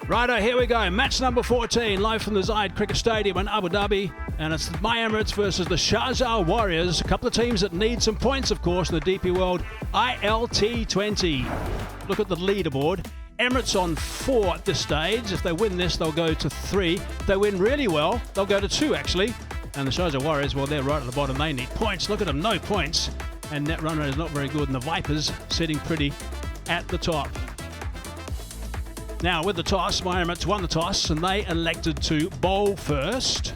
Righto, here we go. Match number 14, live from the Zayed Cricket Stadium in Abu Dhabi. And it's my Emirates versus the Sharjah Warriors. A couple of teams that need some points, of course, in the DP World ILT20. Look at the leaderboard. Emirates on 4 at this stage. If they win this, they'll go to 3. If they win really well, they'll go to 2, actually. And the Sharjah Warriors, well, they're right at the bottom. They need points. Look at them, no points. And net run rate is not very good. And the Vipers sitting pretty at the top. Now, with the toss, my Emirates won the toss, and they elected to bowl first.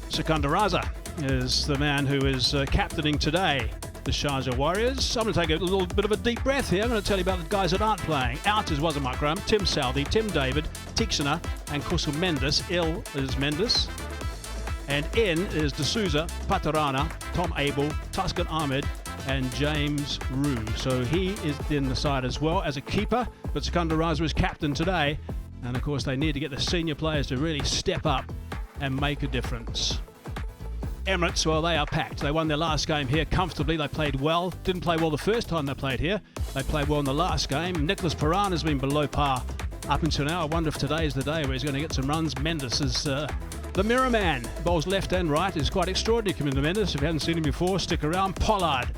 Extravaganza is the man who is captaining today the Sharjah Warriors. I'm going to take a little bit of a deep breath here. I'm going to tell you about the guys that aren't playing. Out is Wazam Akram, Tim Southey, Tim David, Tixana, and Kusum Mendes. Il is Mendes. And in is D'Souza, Patarana, Tom Abel, Tuscan Ahmed, and James Rue. So he is in the side as well as a keeper, but Extravaganza is captain today. And of course, they need to get the senior players to really step up and make a difference. Emirates, well, they are packed. They won their last game here comfortably. They played well. Didn't play well the first time they played here. They played well in the last game. Nicholas Paran has been below par up until now. I wonder if today is the day where he's going to get some runs. Mendes is the mirror man. Bowls left and right. Is quite extraordinary coming to Mendes. If you haven't seen him before, stick around. Pollard.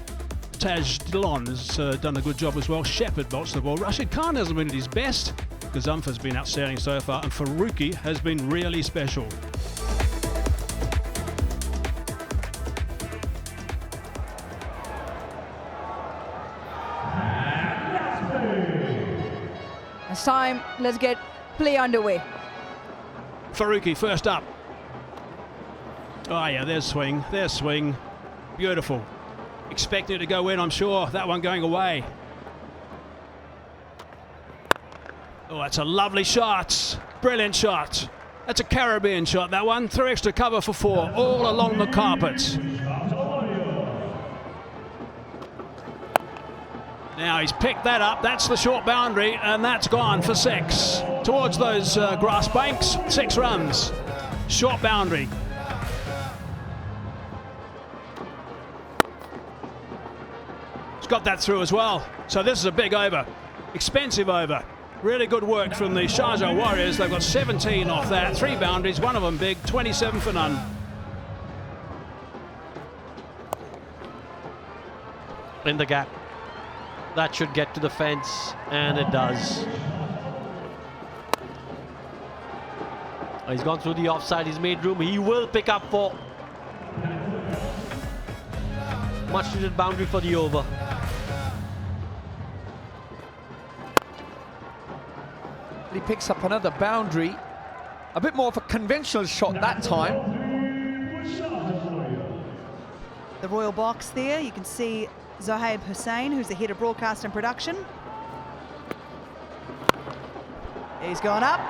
Taj Dillon has done a good job as well. Shepherd bolts the ball. Rashid Khan hasn't been at his best. Gazumfa's been outstanding so far. And Faruqi has been really special. It's time. Let's get play underway. Faruqi first up. Oh yeah, there's swing. There's swing. Beautiful. Expecting it to go in, I'm sure. That one going away. Oh, that's a lovely shot. Brilliant shot. That's a Caribbean shot, that one. 3 extra cover for 4, all along the carpet. Now he's picked that up. That's the short boundary, and that's gone for 6. Towards those grass banks, 6 runs. Short boundary. He's got that through as well. So this is a big over. Expensive over. Really good work from the Sharjah Warriors. They've got 17 off that. 3 boundaries, one of them big, 27 for none. In the gap. That should get to the fence, and it does. He's gone through the offside, he's made room. He will pick up 4. Much needed boundary for the over. He picks up another boundary. A bit more of a conventional shot that time. The Royal Box there, you can see Zohaib Hussain, who's the head of broadcast and production. He's gone up.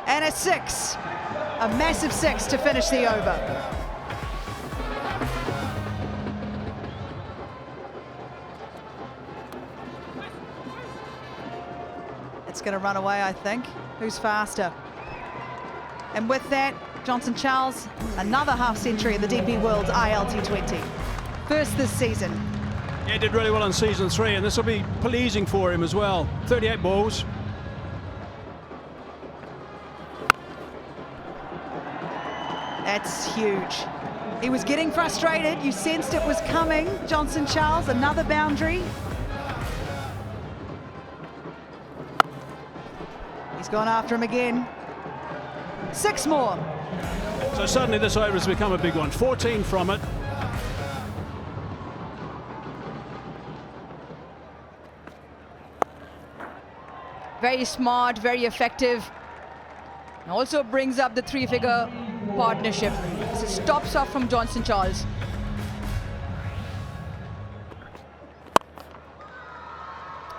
And a 6. A massive 6 to finish the over. It's going to run away, I think. Who's faster? And with that, Johnson Charles, another half century in the DP World ILT20. First this season. Yeah, he did really well in season 3, and this will be pleasing for him as well. 38 balls. That's huge. He was getting frustrated. You sensed it was coming. Johnson Charles, another boundary. He's gone after him again. 6 more. So suddenly this over has become a big one. 14 from it. Very smart, very effective. And also brings up the 3-figure partnership. So stops off from Johnson Charles.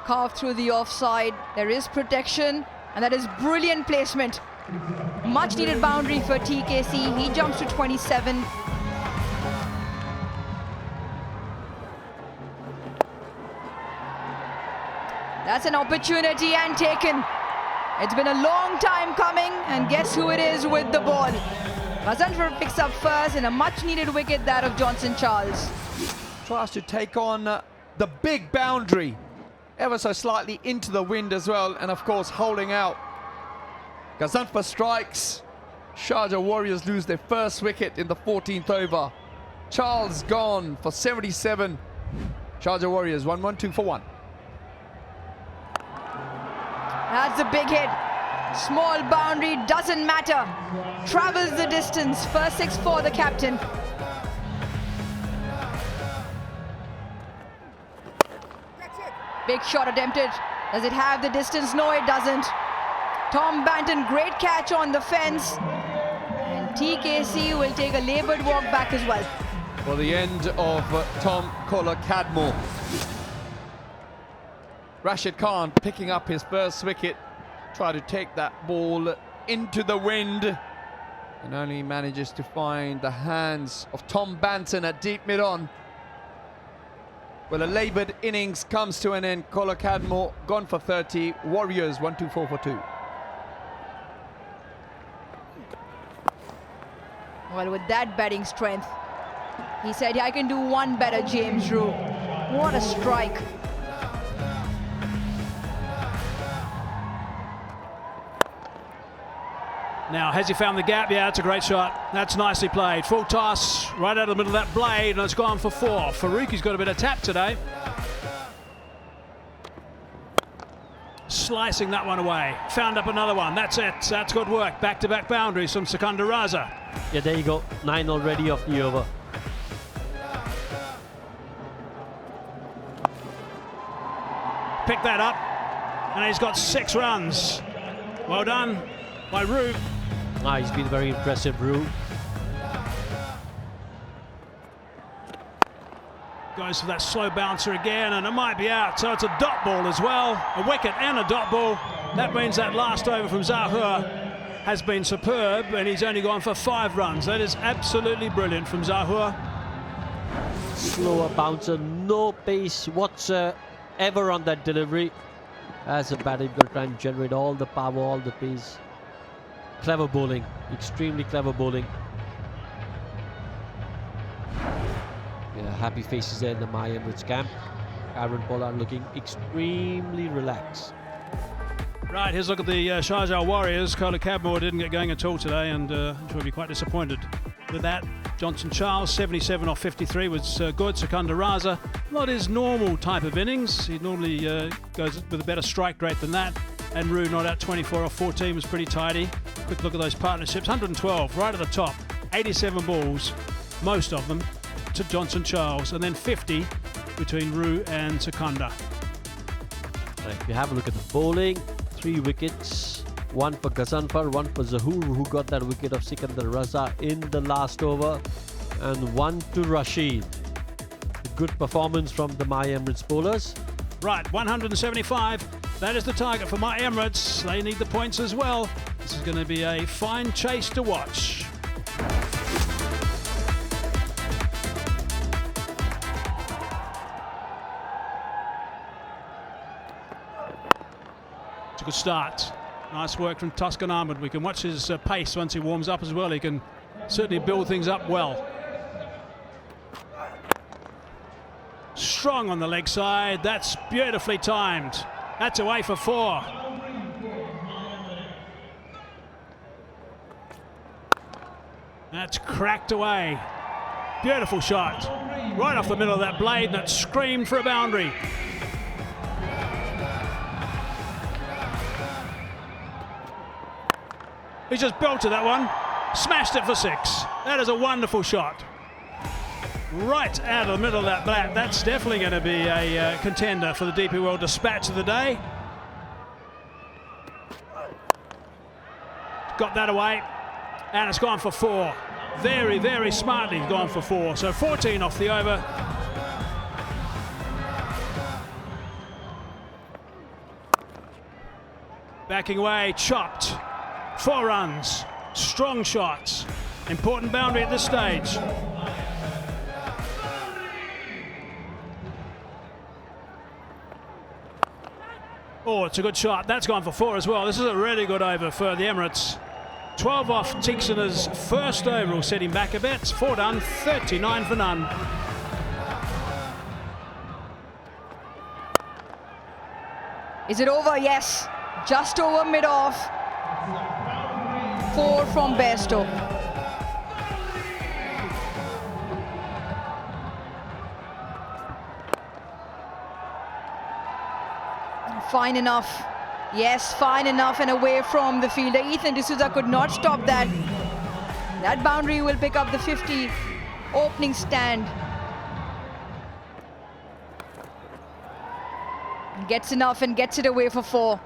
Carved through the offside. There is protection, and that is brilliant placement. Much needed boundary for TKC. He jumps to 27. That's an opportunity and taken. It's been a long time coming, and guess who it is with the ball? Gazanfar picks up first, and a much needed wicket, that of Johnson Charles. Tries to take on the big boundary. ever so slightly into the wind as well, and of course holding out. Gazanfar strikes. Sharjah Warriors lose their first wicket in the 14th over. Charles gone for 77. Sharjah Warriors 1-1-2 for 1. That's a big hit. Small boundary, doesn't matter. Travels the distance. First 6 for the captain. Big shot attempted. Does it have the distance? No, it doesn't. Tom Banton, great catch on the fence. And TKC will take a laboured walk back as well. For the end of Tom Kohler-Cadmore. Rashid Khan picking up his first wicket. Try to take that ball into the wind. And only manages to find the hands of Tom Banton at deep mid-on. Well, a laboured innings comes to an end. Kohler-Cadmore gone for 30. Warriors 1-2-4 for 2. Well, with that batting strength, he said, I can do one better, James Rue. What a strike. Now, has he found the gap? Yeah, that's a great shot. That's nicely played. Full toss, right out of the middle of that blade, and it's gone for 4. Faruqi's got a bit of tap today. Slicing that one away. Found up another one. That's it. That's good work. Back-to-back boundaries from Sikandar Raza. Yeah, there you go. 9 already off the over. Pick that up, and he's got 6 runs. Well done by Rue. He's been very impressive, Rue. Goes for that slow bouncer again, and it might be out. So it's a dot ball as well. A wicket and a dot ball. That means that last over from Zahur has been superb, and he's only gone for 5 runs. That is absolutely brilliant from Zahur. Slower bouncer, no pace whatsoever on that delivery. As a batter, you've got to try and generate all the power, all the pace. Clever bowling, extremely clever bowling. Yeah, happy faces there in the My Emirates camp. Aaron Pollard looking extremely relaxed. Right, here's a look at the Sharjah Warriors. Kohler-Cadmore didn't get going at all today, and will be quite disappointed with that. Johnson Charles, 77 off 53 was good. Sikandar Raza, not his normal type of innings. He normally goes with a better strike rate than that. And Rue not out 24 off 14 was pretty tidy. Quick look at those partnerships. 112 right at the top. 87 balls, most of them to Johnson Charles, and then 50 between Rue and Sikandar. If you have a look at the bowling, 3 wickets, 1 for Gazanfar, 1 for Zahur, who got that wicket of Sikandar Raza in the last over, and 1 to Rashid. Good performance from the My Emirates bowlers. Right, 175. That is the target for My Emirates. They need the points as well. This is going to be a fine chase to watch. It's a good start. Nice work from Tuscan Ahmed. We can watch his pace once he warms up as well. He can certainly build things up well. Strong on the leg side. That's beautifully timed. That's away for 4. That's cracked away. Beautiful shot. Right off the middle of that blade, and it screamed for a boundary. He just belted that one. Smashed it for 6. That is a wonderful shot. Right out of the middle of that bat. That's definitely going to be a contender for the DP World Dispatch of the day. Got that away, and it's gone for 4. Very, very smartly gone for 4. So 14 off the over. Backing away, chopped. 4 runs. Strong shots. Important boundary at this stage. Oh, it's a good shot. That's gone for 4 as well. This is a really good over for the Emirates. 12 off Tixona's first over will set him back a bit. 4 done, 39 for none. Is it over? Yes. Just over mid-off. 4 from Bairstow. Fine enough. Yes, fine enough and away from the fielder. Ethan D'Souza could not stop that. That boundary will pick up the 50 opening stand. Gets enough and gets it away for 4.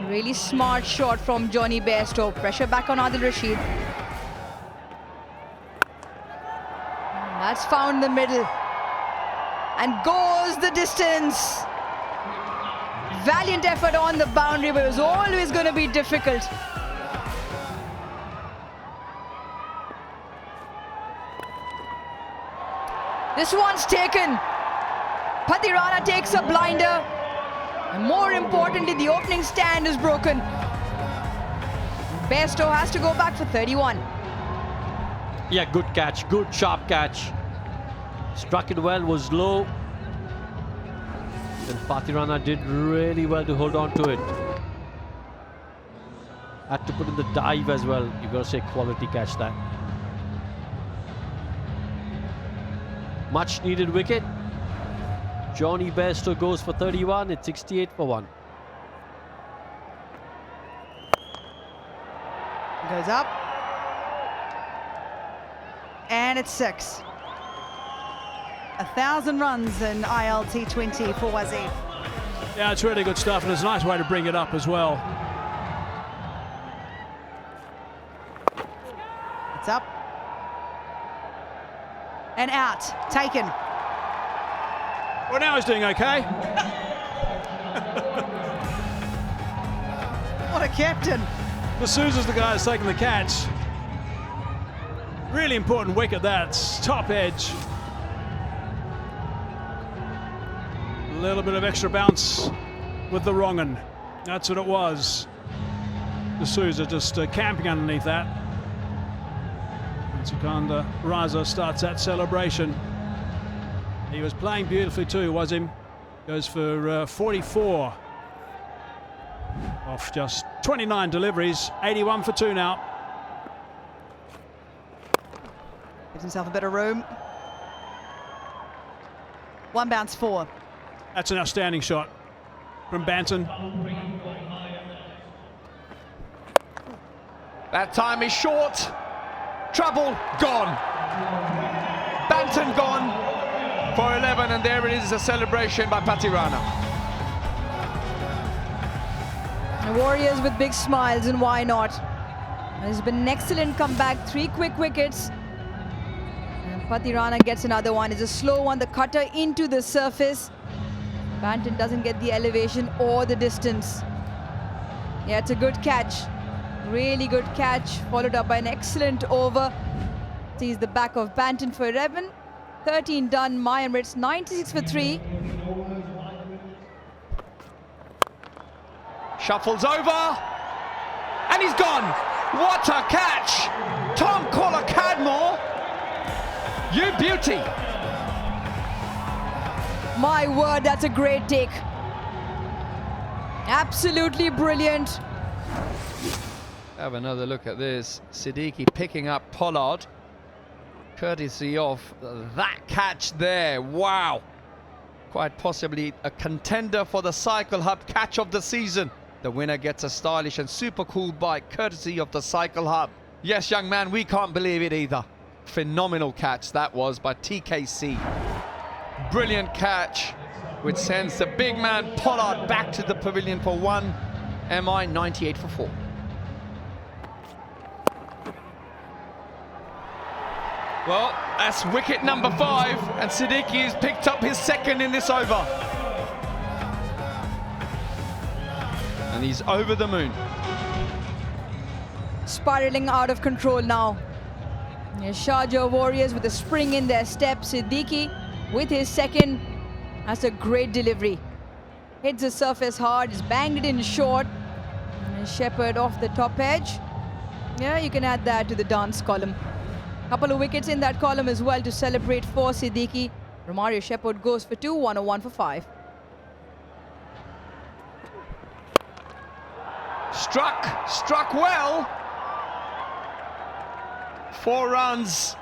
Really smart shot from Johnny Bairstow. Pressure back on Adil Rashid. That's found the middle. And goes the distance. Valiant effort on the boundary, but it was always going to be difficult. This one's taken. Pathirana takes a blinder. And more importantly, the opening stand is broken. Bairstow has to go back for 31. Yeah, good catch, good sharp catch. Struck it well, was low. And Pathirana did really well to hold on to it. Had to put in the dive as well. You've got to say quality catch that. Much needed wicket. Johnny Bairstow goes for 31. It's 68 for 1. Goes up. And it's 6. 1,000 runs in ILT20 for Wazir. Yeah, it's really good stuff, and it's a nice way to bring it up as well. It's up. And out. Taken. Well, now he's doing okay. What a captain. D'Souza's the guy that's taking the catch. Really important wicket, that's top edge. A little bit of extra bounce with the wrong un. That's what it was. D'Souza just camping underneath that. And Sikandar Raza starts that celebration. He was playing beautifully too, was him. Goes for 44 off just 29 deliveries. 81 for 2 now. Gives himself a bit of room. 1 bounce 4. That's an outstanding shot from Banton. That time is short. Trouble gone. Banton gone for 11, and there it is, a celebration by Pathirana. The Warriors with big smiles, and why not? It's been an excellent comeback. 3 quick wickets. And Pathirana gets another one. It's a slow one, the cutter into the surface. Banton doesn't get the elevation or the distance. Yeah, it's a good catch. Really good catch, followed up by an excellent over. Sees the back of Banton for 11. 13 done, my Emirates 96 for 3. Shuffles over, and he's gone. What a catch! Tom Collar Cadmore, you beauty. My word, that's a great take. Absolutely brilliant. Have another look at this. Siddiqui picking up Pollard, courtesy of that catch there. Wow. Quite possibly a contender for the Cycle Hub catch of the season. The winner gets a stylish and super cool bike courtesy of the Cycle Hub. Yes, young man, we can't believe it either. Phenomenal catch that was by TKC. Brilliant catch, which sends the big man Pollard back to the pavilion for 1. MI 98 for 4. Well, that's wicket number 5, and Siddiqui has picked up his 2nd in this over. And he's over the moon. Spiraling out of control now. Sharjah Warriors with a spring in their step. Siddiqui with his 2nd. That's a great delivery. Hits the surface hard, just banged it in short. And Shepherd off the top edge. Yeah, you can add that to the dance column. Couple of wickets in that column as well to celebrate for Siddiqui. Romario Shepherd goes for 2, 101 for 5. Struck well. 4 runs.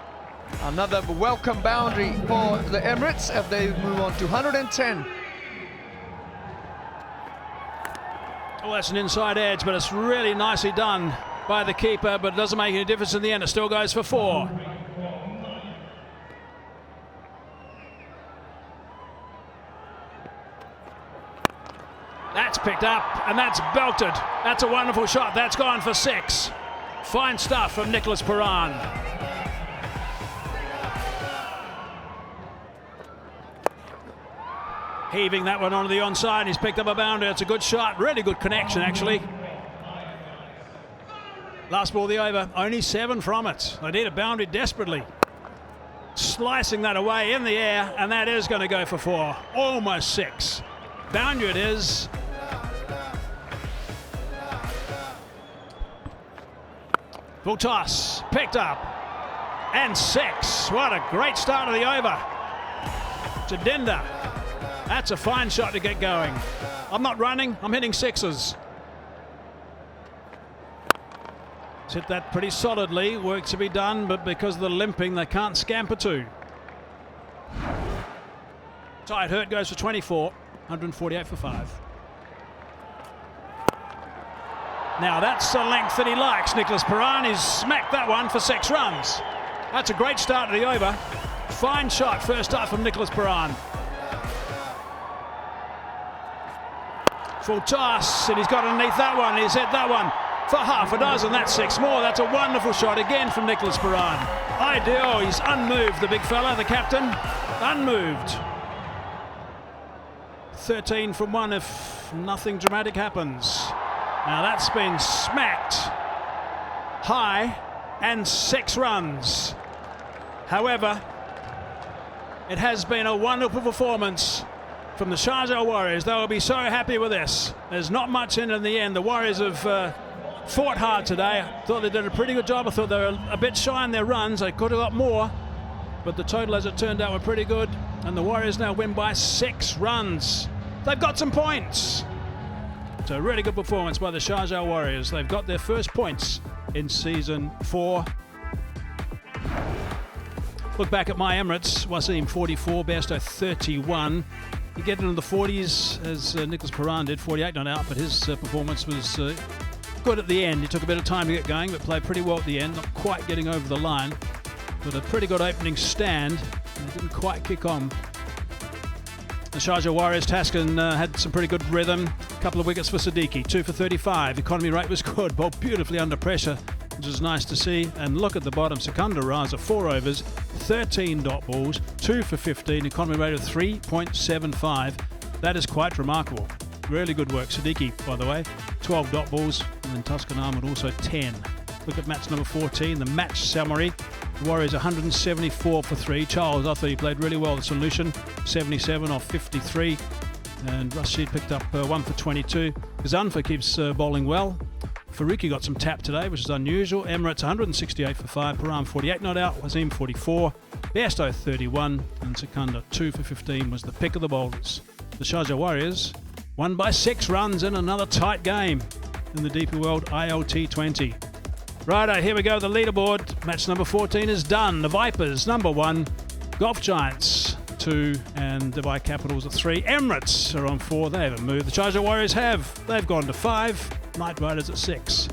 Another welcome boundary for the Emirates as they move on to 110. Well, that's an inside edge, but it's really nicely done by the keeper, but it doesn't make any difference in the end. It still goes for 4. That's picked up, and that's belted. That's a wonderful shot. That's gone for 6. Fine stuff from Nicholas Puran. Heaving that one onto the onside. He's picked up a boundary. It's a good shot. Really good connection, actually. Last ball of the over. Only 7 from it. They need a boundary desperately. Slicing that away in the air, and that is going to go for 4. Almost 6. Boundary it is. Full toss. Picked up. And 6. What a great start of the over. Jadinda. That's a fine shot to get going. I'm not running, I'm hitting 6s. Hit that pretty solidly. Work to be done, but because of the limping, they can't scamper 2. Tight hurt goes for 24. 148 for 5. Now that's the length that he likes. Nicholas Puran, he's smacked that one for 6 runs. That's a great start to the over. Fine shot first up from Nicholas Puran. Full toss, and he's got underneath that one. He's hit that one for half a dozen. That's 6 more. That's a wonderful shot again from Nicholas Puran. Ideal. He's unmoved, the big fella, the captain. Unmoved. 13 from 1 if nothing dramatic happens. Now that's been smacked high and 6 runs. However, it has been a wonderful performance from the Sharjah Warriors. They will be so happy with this. There's not much in the end. The Warriors have fought hard today. I thought they did a pretty good job. I thought they were a bit shy in their runs. They could have got more, but the total as it turned out were pretty good, and the Warriors now win by 6 runs. They've got some points. It's a really good performance by the Sharjah Warriors. They've got their first points in season 4. Look back at my Emirates. Wasim 44, Bairstow 31. You get into the 40s as Nicholas Puran did, 48 not out, but his performance was good at the end. He took a bit of time to get going, but played pretty well at the end, not quite getting over the line. But a pretty good opening stand, and it didn't quite kick on. The Sharjah Warriors, Taskin had some pretty good rhythm. A couple of wickets for Siddiqui, 2 for 35. Economy rate was good, bowled beautifully under pressure, which is nice to see. And look at the bottom, Sikandar Raza, 4 overs, 13 dot balls, 2 for 15, economy rate of 3.75. That is quite remarkable. Really good work. Siddiqui, by the way, 12 dot balls, and then Tuscan Ahmed also 10. Look at match number 14, the match summary. The Warriors 174 for 3. Charles, I thought he played really well. The solution, 77 off 53. And Rashid picked up 1 for 22. Gazanfa keeps bowling well. Faruqi got some tap today, which is unusual. Emirates 168 for 5. Param 48 not out. Wasim 44. Bairstow 31. And Sikandar 2 for 15 was the pick of the bowlers. The Sharjah Warriors won by 6 runs in another tight game in the DP World ILT20. Righto, here we go. The leaderboard. Match number 14 is done. The Vipers, number 1. Golf Giants, 2. And the Vi Capitals are 3. Emirates are on 4. They haven't moved. The Sharjah Warriors have. They've gone to 5. Knight Riders at 6.